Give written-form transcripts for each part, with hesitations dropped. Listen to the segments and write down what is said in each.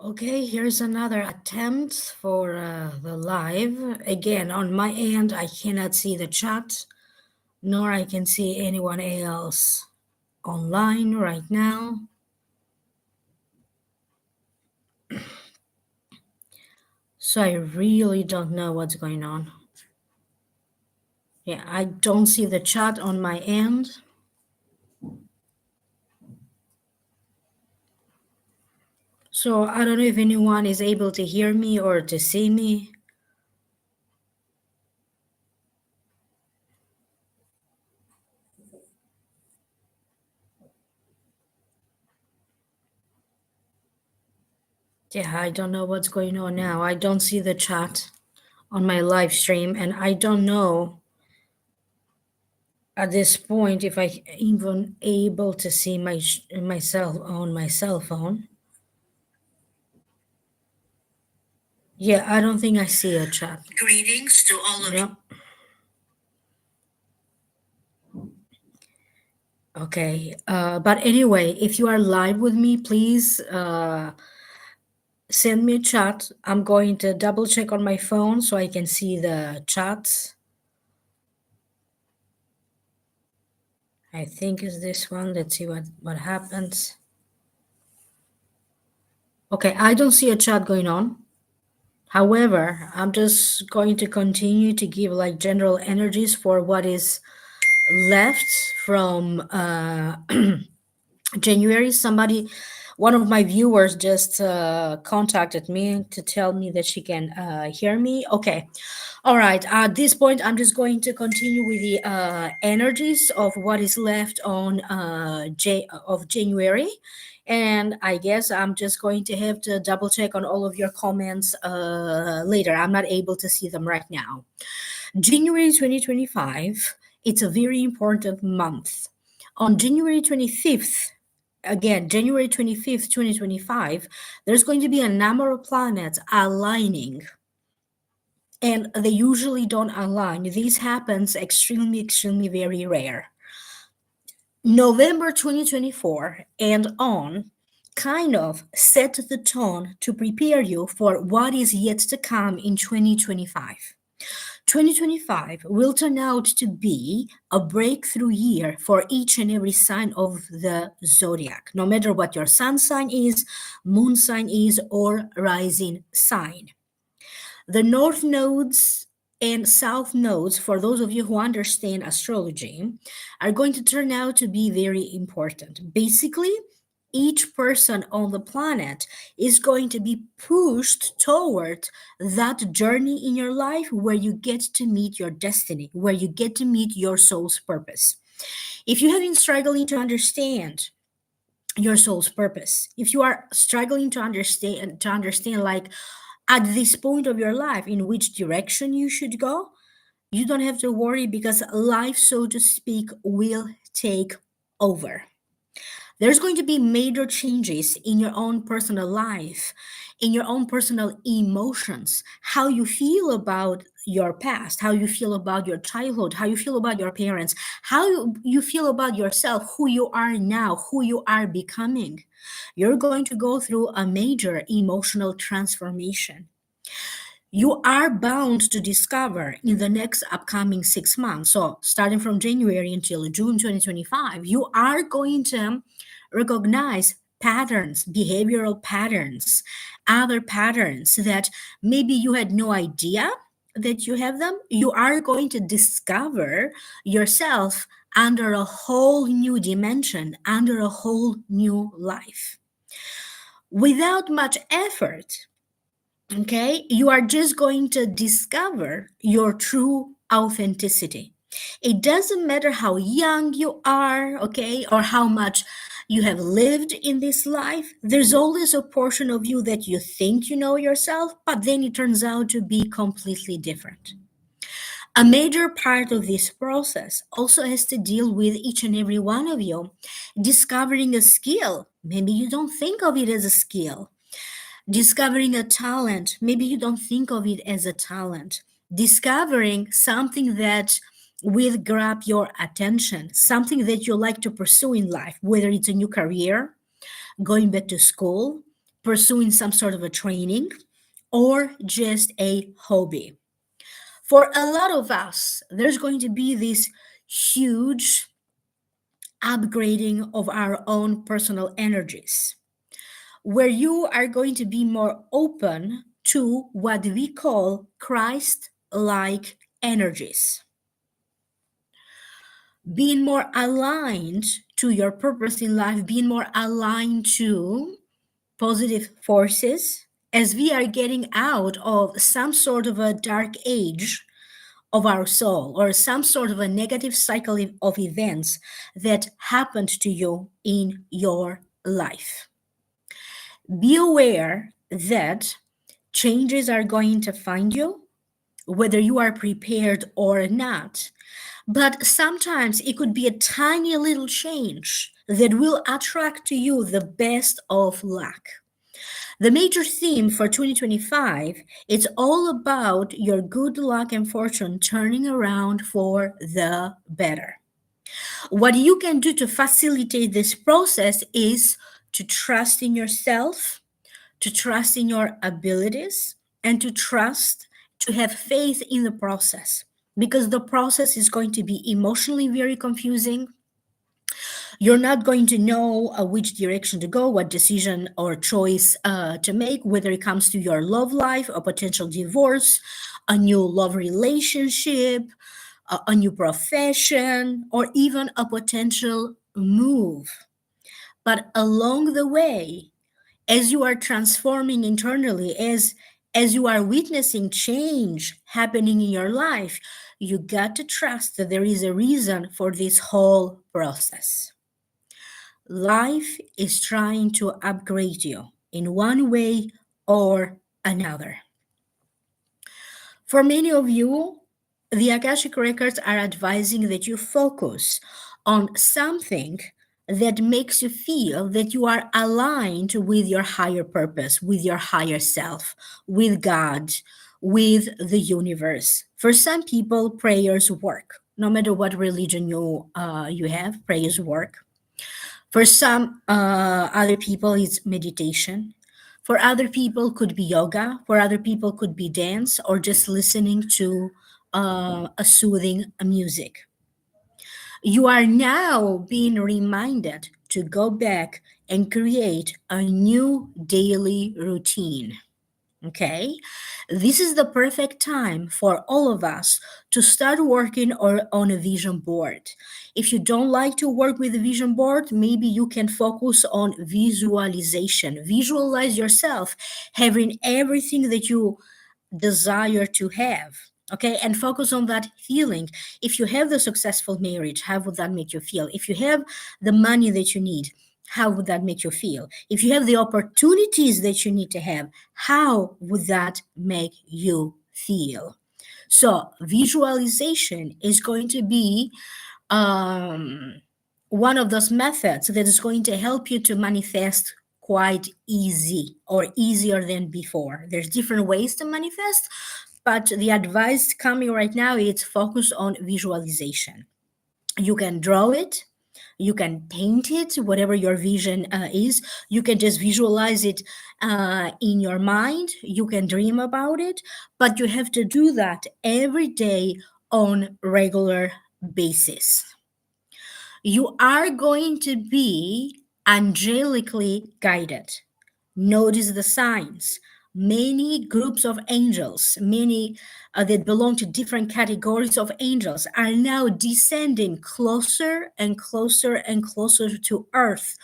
Okay, here's another attempt for the live. Again, on my end, I cannot see the chat, nor I can see anyone else online right now. So I really don't know what's going on. Yeah, I don't see the chat on my end. So I don't know if anyone is able to hear me or to see me. Yeah, I don't know what's going on now. I don't see the chat on my live stream, and I don't know at this point if I even able to see myself on my cell phone. Yeah, I don't think I see a chat. Greetings to all of you. Okay, but anyway, if you are live with me, please send me a chat. I'm going to double check on my phone so I can see the chats. I think is this one. Let's see what happens. Okay, I don't see a chat going on. However, I'm just going to continue to give like general energies for what is left from January. One of my viewers just contacted me to tell me that she can hear me. Okay. All right. At this point, I'm just going to continue with the energies of what is left on of January. And I guess I'm just going to have to double check on all of your comments later. I'm not able to see them right now. January 2025, it's a very important month. On January 25th, again, January 25th, 2025, there's going to be a number of planets aligning, and they usually don't align. This happens extremely very rare. November 2024 and on kind of set the tone to prepare you for what is yet to come in 2025. 2025 will turn out to be a breakthrough year for each and every sign of the zodiac, no matter what your sun sign is, moon sign is, or rising sign. The north nodes and south nodes, for those of you who understand astrology, are going to turn out to be very important. Basically, each person on the planet is going to be pushed toward that journey in your life where you get to meet your destiny, where you get to meet your soul's purpose. If you have been struggling to understand your soul's purpose, if you are struggling to understand like at this point of your life in which direction you should go, you don't have to worry because life, so to speak, will take over. There's going to be major changes in your own personal life, in your own personal emotions, how you feel about your past, how you feel about your childhood, how you feel about your parents, how you feel about yourself, who you are now, who you are becoming. You're going to go through a major emotional transformation. You are bound to discover in the next upcoming 6 months. So, starting from January until June 2025, you are going to recognize patterns, behavioral patterns, other patterns that maybe you had no idea that you have them. You are going to discover yourself under a whole new dimension, under a whole new life. Without much effort, okay, you are just going to discover your true authenticity. It doesn't matter how young you are, okay, or how much you have lived in this life. There's always a portion of you that you think you know yourself, but then it turns out to be completely different. A major part of this process also has to deal with each and every one of you discovering a skill. Maybe you don't think of it as a skill. Discovering a talent, maybe you don't think of it as a talent. Discovering something that will grab your attention, something that you like to pursue in life, whether it's a new career, going back to school, pursuing some sort of a training, or just a hobby. For a lot of us, there's going to be this huge upgrading of our own personal energies, where you are going to be more open to what we call Christ like energies, being more aligned to your purpose in life, being more aligned to positive forces as we are getting out of some sort of a dark age of our soul, or some sort of a negative cycle of events that happened to you in your life. Be aware that changes are going to find you, whether you are prepared or not. But sometimes it could be a tiny little change that will attract to you the best of luck. The major theme for 2025, it's all about your good luck and fortune turning around for the better. What you can do to facilitate this process is to trust in yourself, to trust in your abilities, and to have faith in the process. Because the process is going to be emotionally very confusing. You're not going to know which direction to go, what decision or choice to make, whether it comes to your love life, a potential divorce, a new love relationship, a new profession, or even a potential move. But along the way, as you are transforming internally, as you are witnessing change happening in your life, you got to trust that there is a reason for this whole process. Life is trying to upgrade you in one way or another. For many of you, the Akashic records are advising that you focus on something that makes you feel that you are aligned with your higher purpose, with your higher self, with God, with the universe. For some people, prayers work. No matter what religion you have, prayers work. For some other people, it's meditation. For other people, could be yoga. For other people, could be dance or just listening to a soothing music. You are now being reminded to go back and create a new daily routine. Okay, this is the perfect time for all of us to start working on a vision board. If you don't like to work with a vision board, maybe you can focus on visualization. Visualize yourself having everything that you desire to have. Okay, and focus on that feeling. If you have the successful marriage, how would that make you feel? If you have the money that you need, how would that make you feel? If you have the opportunities that you need to have, how would that make you feel? So, visualization is going to be um, one of those methods that is going to help you to manifest quite easy or easier than before. There's different ways to manifest, but the advice coming right now is focus on visualization. You can draw it, you can paint it, whatever your vision is. You can just visualize it in your mind. You can dream about it, but you have to do that every day on regular basis. You are going to be angelically guided. Notice the signs. Many groups of angels, many that belong to different categories of angels, are now descending closer and closer and closer to Earth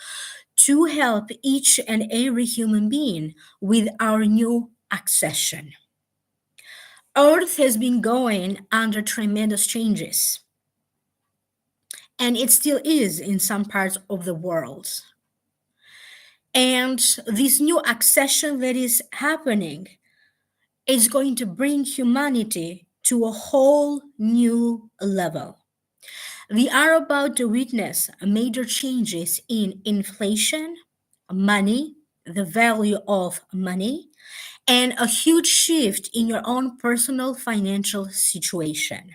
to help each and every human being with our new accession. Earth has been going under tremendous changes, and it still is in some parts of the world. And this new accession that is happening is going to bring humanity to a whole new level. We are about to witness major changes in inflation, money, the value of money, and a huge shift in your own personal financial situation.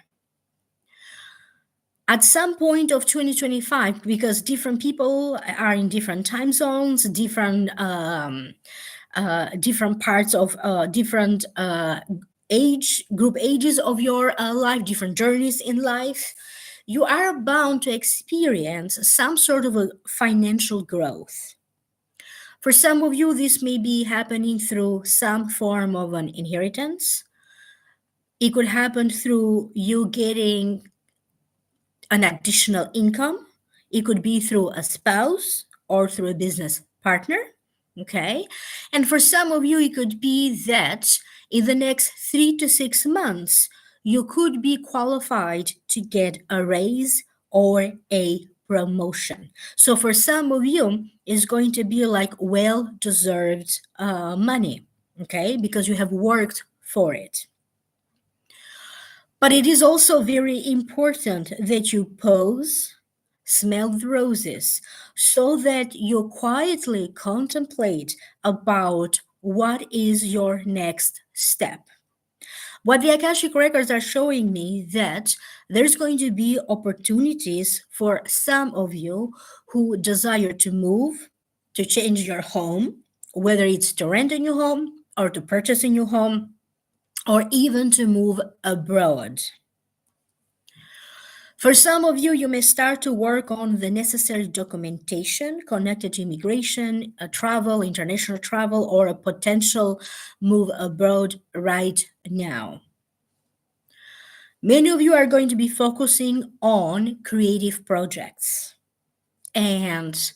At some point of 2025, because different people are in different time zones, different parts of different age group ages of your life, different journeys in life, you are bound to experience some sort of a financial growth. For some of you, this may be happening through some form of an inheritance. It could happen through you getting an additional income. It could be through a spouse or through a business partner. Okay. And for some of you, it could be that in the next 3 to 6 months, you could be qualified to get a raise or a promotion. So for some of you, it's going to be like well deserved money. Okay. Because you have worked for it. But it is also very important that you pause, smell the roses, so that you quietly contemplate about what is your next step. What the Akashic records are showing me that there's going to be opportunities for some of you who desire to move, to change your home, whether it's to rent a new home or to purchase a new home, or even to move abroad. For some of you, you may start to work on the necessary documentation connected to immigration, travel, international travel, or a potential move abroad right now. Many of you are going to be focusing on creative projects, and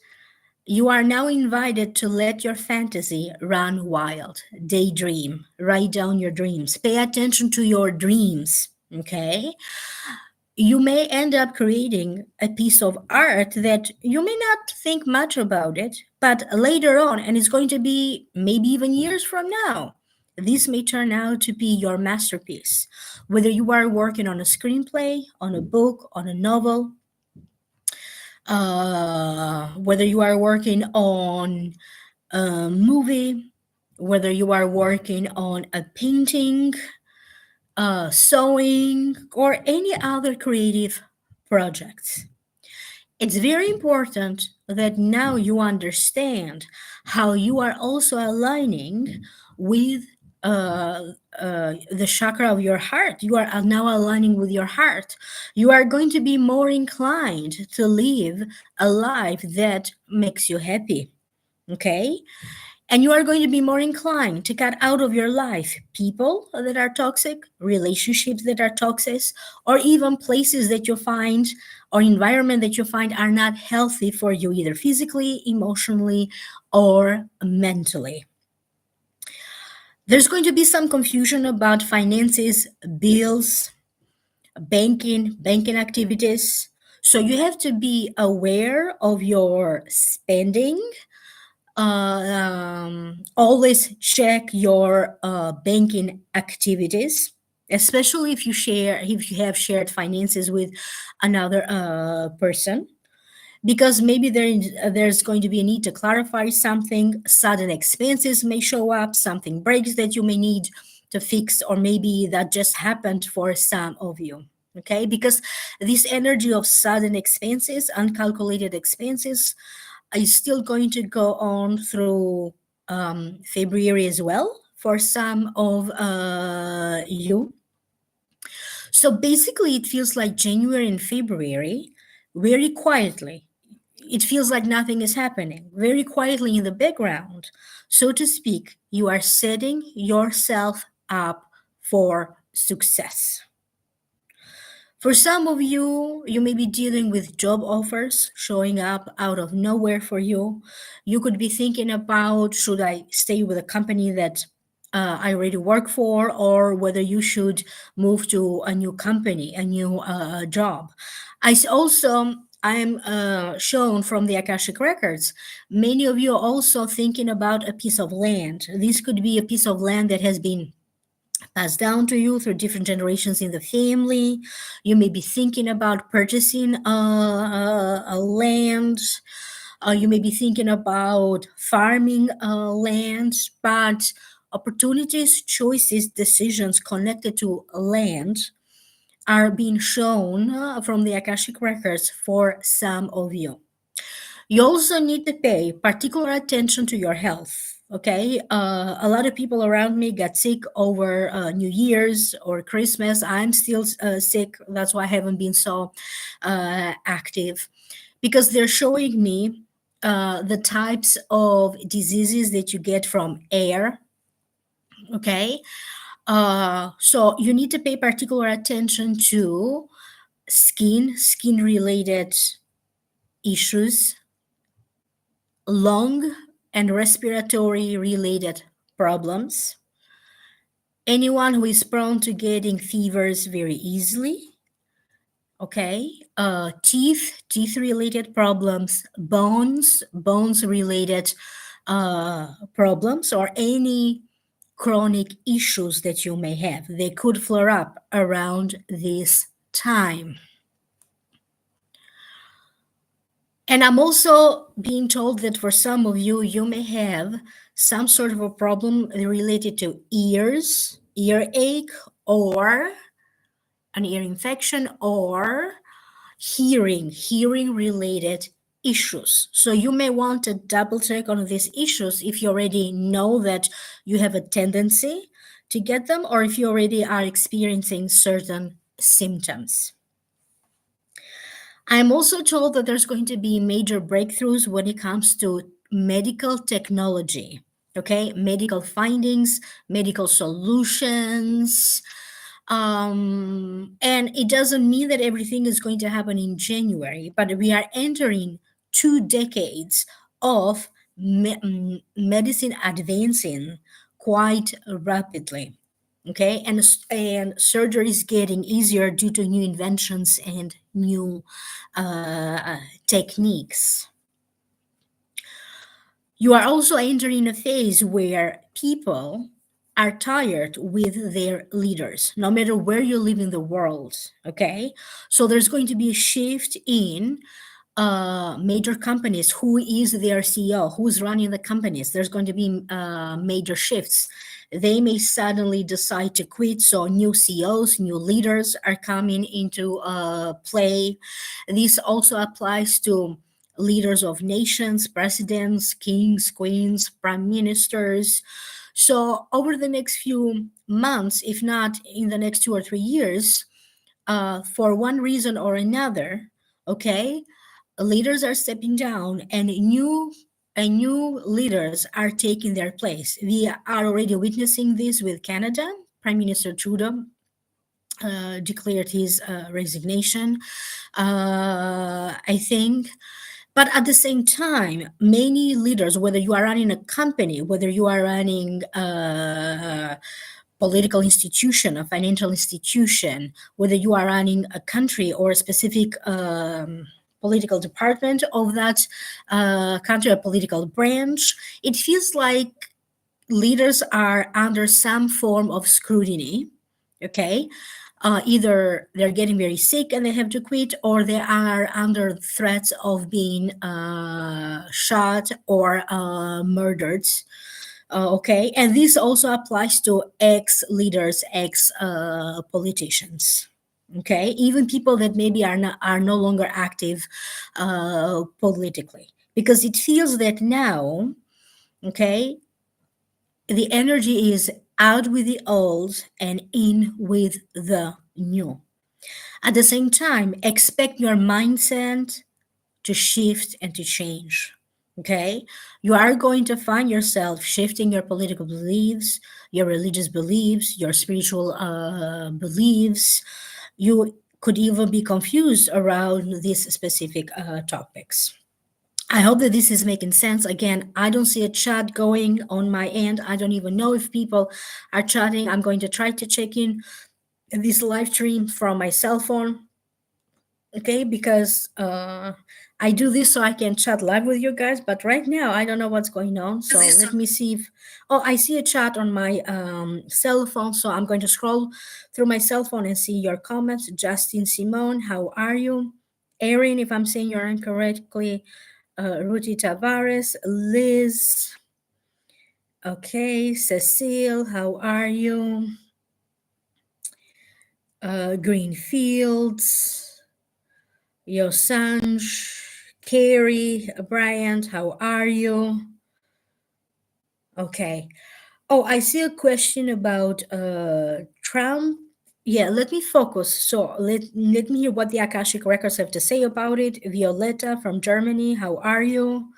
you are now invited to let your fantasy run wild. Daydream, write down your dreams, pay attention to your dreams, okay? You may end up creating a piece of art that you may not think much about it, but later on, and it's going to be maybe even years from now, this may turn out to be your masterpiece. Whether you are working on a screenplay, on a book, on a novel, whether you are working on a movie, whether you are working on a painting, sewing, or any other creative projects. It's very important that now you understand how you are also aligning with the chakra of your heart. You are now aligning with your heart. You are going to be more inclined to live a life that makes you happy. Okay? And you are going to be more inclined to cut out of your life people that are toxic, relationships that are toxic, or even places that you find or environment that you find are not healthy for you, either physically, emotionally, or mentally. There's going to be some confusion about finances, bills, banking activities. So you have to be aware of your spending. Always check your banking activities, especially if you have shared finances with another person, because maybe there's going to be a need to clarify something. Sudden expenses may show up, something breaks that you may need to fix, or maybe that just happened for some of you. Okay, because this energy of sudden expenses, uncalculated expenses, is still going to go on through February as well for some of you. So basically, it feels like January and February, very quietly. It feels like nothing is happening, very quietly in the background. So to speak, you are setting yourself up for success. For some of you, you may be dealing with job offers showing up out of nowhere for you. You could be thinking about, should I stay with a company that I already work for, or whether you should move to a new company, a new job. I'm shown from the Akashic records. Many of you are also thinking about a piece of land. This could be a piece of land that has been passed down to you through different generations in the family. You may be thinking about purchasing a land. You may be thinking about farming land, but opportunities, choices, decisions connected to land are being shown from the Akashic records for some of you. You also need to pay particular attention to your health. Okay, a lot of people around me got sick over New Year's or Christmas. I'm still sick. That's why I haven't been so active, because they're showing me the types of diseases that you get from air. Okay, so you need to pay particular attention to skin related issues, lung and respiratory related problems, anyone who is prone to getting fevers very easily. Okay, teeth related problems, bones related problems, or any chronic issues that you may have. They could flare up around this time. And I'm also being told that for some of you, you may have some sort of a problem related to ears, earache, or an ear infection, or hearing related issues. So you may want to double check on these issues if you already know that you have a tendency to get them, or if you already are experiencing certain symptoms. I'm also told that there's going to be major breakthroughs when it comes to medical technology. Okay, medical findings, medical solutions. And it doesn't mean that everything is going to happen in January, but we are entering 2 decades of medicine advancing quite rapidly. Okay, and surgery is getting easier due to new inventions and new techniques. You are also entering a phase where people are tired with their leaders, no matter where you live in the world. Okay, so there's going to be a shift in major companies. Who is their CEO? Who's running the companies? There's going to be major shifts. They may suddenly decide to quit, so new CEOs, new leaders are coming into play. This also applies to leaders of nations, presidents, kings, queens, prime ministers. So, over the next few months, if not in the next 2 or 3 years, for one reason or another, okay, leaders are stepping down and new leaders are taking their place. We are already witnessing this with Canada. Prime Minister Trudeau declared his resignation, I think. But at the same time, many leaders, whether you are running a company, whether you are running a political institution, a financial institution, whether you are running a country or a specific political department of that country, a political branch, it feels like leaders are under some form of scrutiny. Okay, either they're getting very sick and they have to quit, or they are under threats of being shot or murdered. Okay, and this also applies to ex leaders, ex politicians. Okay, even people that maybe are no longer active politically, because it feels that now, okay, the energy is out with the old and in with the new. At the same time, expect your mindset to shift and to change. Okay? You are going to find yourself shifting your political beliefs, your religious beliefs, your spiritual beliefs. You could even be confused around these specific topics. I hope that this is making sense. Again, I don't see a chat going on my end. I don't even know if people are chatting. I'm going to try to check in this live stream from my cell phone. Okay, because I do this so I can chat live with you guys, but right now I don't know what's going on. So let me see if, oh, I see a chat on my cell phone, so I'm going to scroll through my cell phone and see your comments. Justin Simone, how are you? Erin, if I'm saying your name correctly. Ruti Tavares, Liz. Okay, Cecile, how are you? green fields, Yosanj, Carrie, Bryant, how are you? Okay. Oh, I see a question about Trump. Yeah, let me focus. So let me hear what the Akashic records have to say about it. Violetta from Germany, how are you?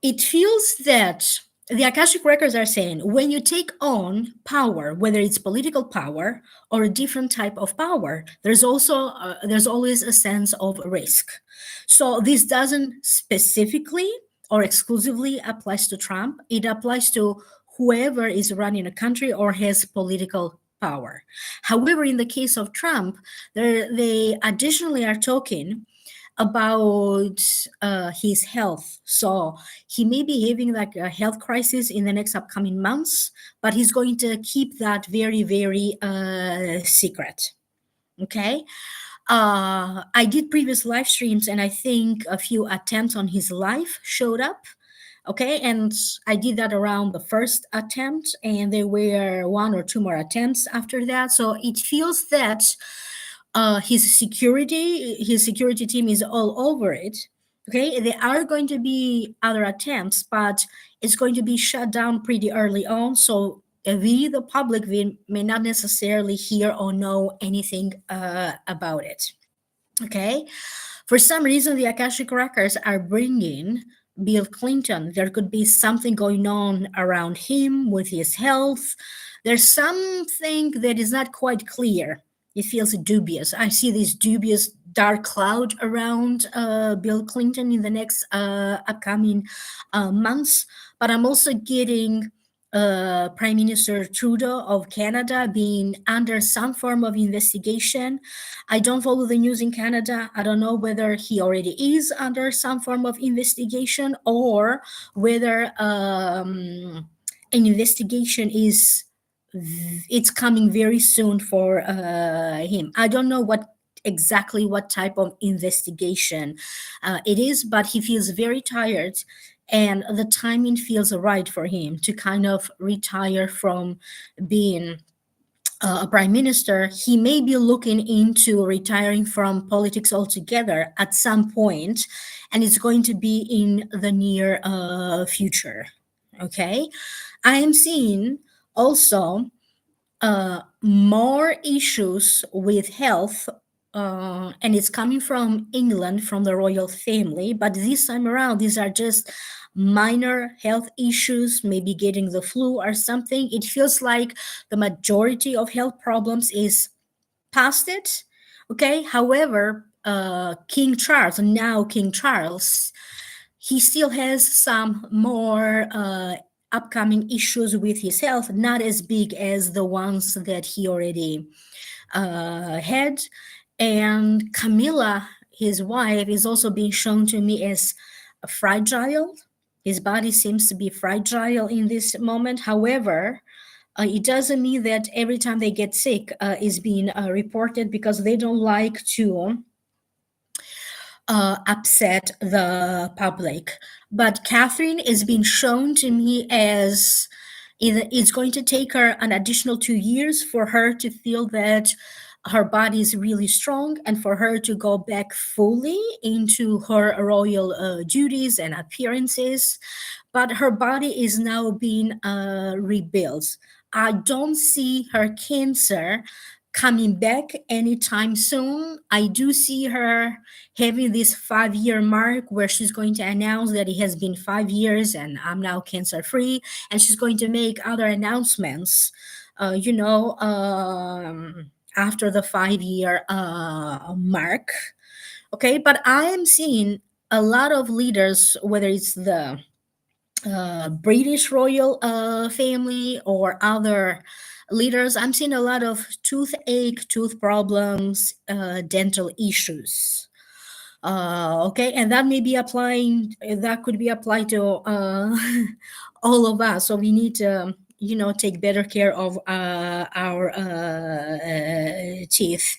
It feels that the Akashic records are saying when you take on power, whether it's political power or a different type of power, there's always a sense of risk. So this doesn't specifically or exclusively applies to Trump. It applies to whoever is running a country or has political power. However, in the case of Trump, they additionally are talking about his health. So he may be having like a health crisis in the next upcoming months, but he's going to keep that very, very secret. Okay. I did previous live streams, and I think a few attempts on his life showed up. Okay, and I did that around the first attempt, and there were one or two more attempts after that. So it feels that his security team is all over it. Okay, there are going to be other attempts, but it's going to be shut down pretty early on. So we, the public, we may not necessarily hear or know anything about it. Okay, for some reason, the Akashic records are bringing Bill Clinton. There could be something going on around him with his health. There's something that is not quite clear. It feels dubious. I see this dubious dark cloud around Bill Clinton in the next upcoming months. But I'm also getting Prime Minister Trudeau of Canada being under some form of investigation. I don't follow the news in Canada. I don't know whether he already is under some form of investigation or whether an investigation is it's coming very soon for him. I don't know exactly what type of investigation it is, but he feels very tired, and the timing feels right for him to kind of retire from being a prime minister. He may be looking into retiring from politics altogether at some point, and it's going to be in the near future. Okay. I am seeing also more issues with health, and it's coming from England, from the royal family. But this time around, these are just minor health issues, maybe getting the flu or something. It feels like the majority of health problems is past it. Okay. However, King Charles, he still has some more upcoming issues with his health, not as big as the ones that he already had. And Camilla, his wife, is also being shown to me as fragile. His body seems to be fragile in this moment. However, it doesn't mean that every time they get sick is being reported, because they don't like to upset the public. But Catherine is being shown to me as it's going to take her an additional 2 years for her to feel that her body is really strong, and for her to go back fully into her royal duties and appearances. But her body is now being rebuilt. I don't see her cancer coming back anytime soon. I do see her having this 5 year mark where she's going to announce that it has been 5 years and I'm now cancer free, and she's going to make other announcements, after the 5 year mark. Okay, but I am seeing a lot of leaders, whether it's the British royal family or other leaders. I'm seeing a lot of toothache, tooth problems, dental issues. Okay, and that may be applying. That could be applied to all of us. So we need to, take better care of our teeth.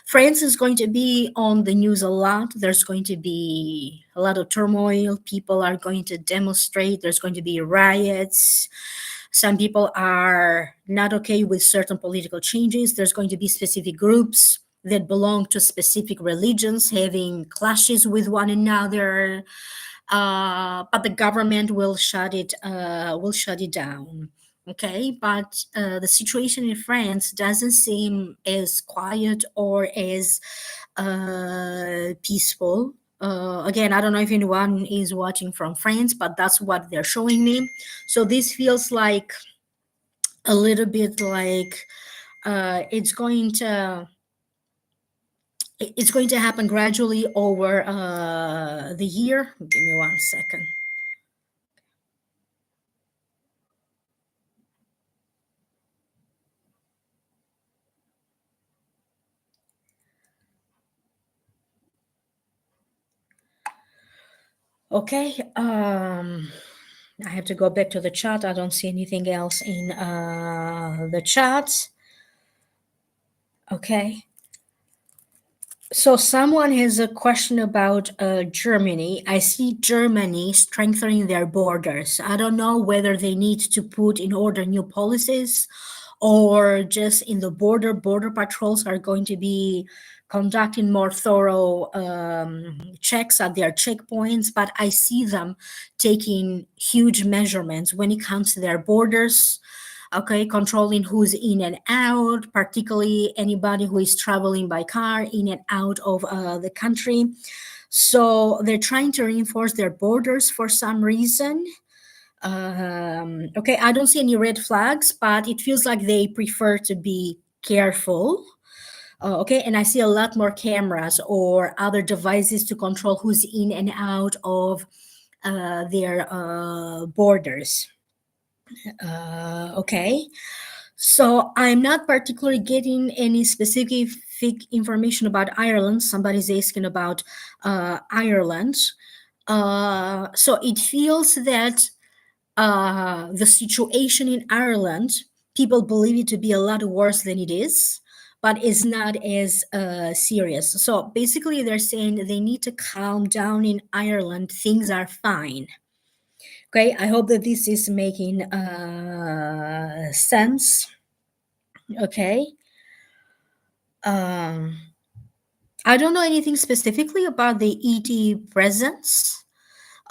France is going to be on the news a lot. There's going to be a lot of turmoil. People are going to demonstrate. There's going to be riots. Some people are not okay with certain political changes. There's going to be specific groups that belong to specific religions having clashes with one another, but the government will shut it down. Okay, but the situation in France doesn't seem as quiet or as peaceful. Again, I don't know if anyone is watching from France, but that's what they're showing me. So this feels like a little bit like it's going to happen gradually over the year. Give me 1 second. Okay. I have to go back to the chat. I don't see anything else in the chat. Okay. So someone has a question about Germany. I see Germany strengthening their borders. I don't know whether they need to put in order new policies or just in the border patrols are going to be conducting more thorough checks at their checkpoints, but I see them taking huge measurements when it comes to their borders. Okay, controlling who's in and out, particularly anybody who is traveling by car in and out of the country. So they're trying to reinforce their borders for some reason. Okay, I don't see any red flags, but it feels like they prefer to be careful. Okay, and I see a lot more cameras or other devices to control who's in and out of their borders. Okay, so I'm not particularly getting any specific information about Ireland. Somebody's asking about Ireland. So it feels that the situation in Ireland, people believe it to be a lot worse than it is, but it's not as serious. So basically, they're saying they need to calm down in Ireland. Things are fine. Okay, I hope that this is making sense. Okay. Um, I don't know anything specifically about the ET presence.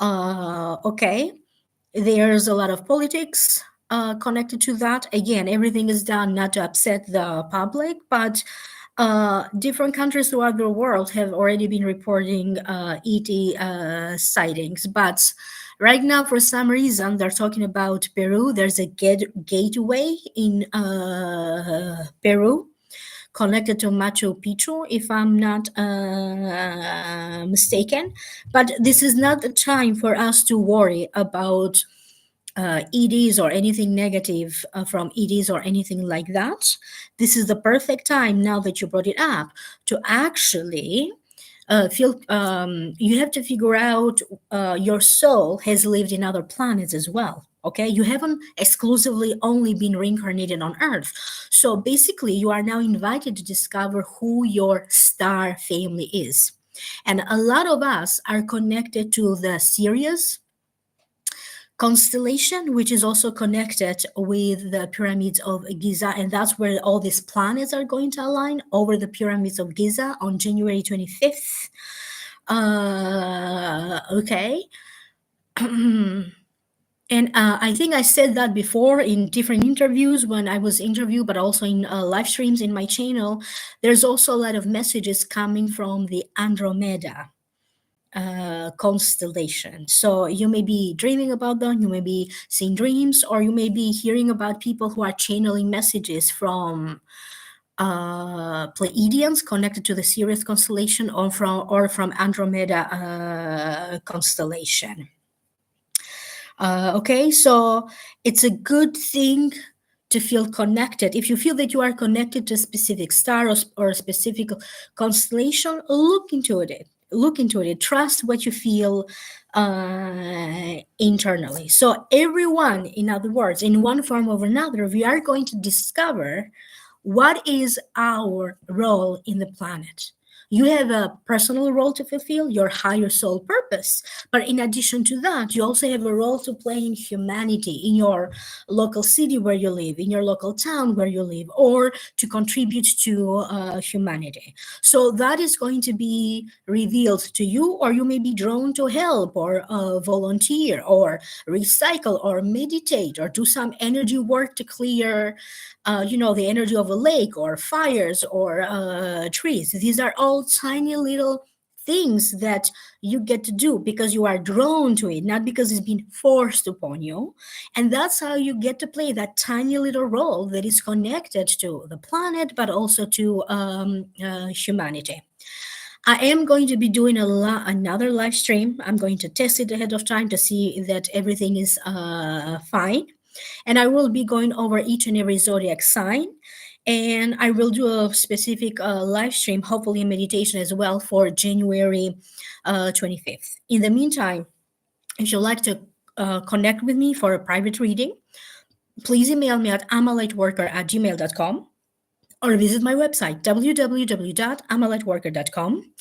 Okay. There's a lot of politics connected to that. Again, everything is done not to upset the public, but different countries throughout the world have already been reporting ET sightings. But right now, for some reason, they're talking about Peru. There's a gateway in Peru connected to Machu Picchu, if I'm not mistaken. But this is not the time for us to worry about EDs or anything negative from EDs or anything like that. This is the perfect time, now that you brought it up, to actually feel you have to figure out your soul has lived in other planets as well. Okay, you haven't exclusively only been reincarnated on Earth. So basically, you are now invited to discover who your star family is. And a lot of us are connected to the Sirius constellation, which is also connected with the pyramids of Giza. And that's where all these planets are going to align over the pyramids of Giza on January 25th. Okay. And I think I said that before in different interviews when I was interviewed, but also in live streams in my channel. There's also a lot of messages coming from the Andromeda constellation. So you may be dreaming about them, you may be seeing dreams, or you may be hearing about people who are channeling messages from Pleiadians connected to the Sirius constellation or from Andromeda constellation. Okay, so it's a good thing to feel connected. If you feel that you are connected to a specific star or a specific constellation, look into it. Look into it. Trust what you feel internally. So everyone, in other words, in one form or another, we are going to discover what is our role in the planet. You have a personal role to fulfill, your higher soul purpose. But in addition to that, you also have a role to play in humanity, in your local city where you live, in your local town where you live, or to contribute to humanity. So that is going to be revealed to you, or you may be drawn to help, or volunteer, or recycle, or meditate, or do some energy work to clear the energy of a lake, or fires, or trees. These are all tiny little things that you get to do because you are drawn to it, not because it's been forced upon you. And that's how you get to play that tiny little role that is connected to the planet, but also to humanity. I am going to be doing another live stream. I'm going to test it ahead of time to see that everything is fine. And I will be going over each and every zodiac sign. And I will do a specific live stream, hopefully a meditation as well, for January 25th. In the meantime, if you'd like to connect with me for a private reading, please email me at amalightworker@gmail.com, or visit my website, www.amalightworker.com.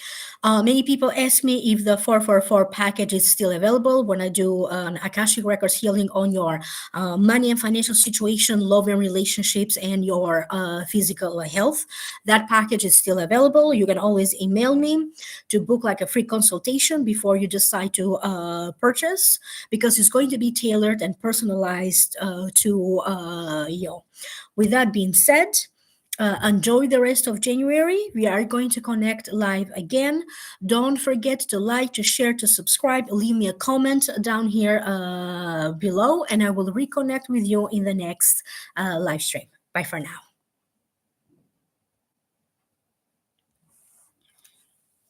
Many people ask me if the 444 package is still available when I do an Akashic Records healing on your money and financial situation, love and relationships, and your physical health. That package is still available. You can always email me to book like a free consultation before you decide to purchase, because it's going to be tailored and personalized to you. With that being said, enjoy the rest of January. We are going to connect live again. Don't forget to like, to share, to subscribe. Leave me a comment down here below, and I will reconnect with you in the next live stream. Bye for now.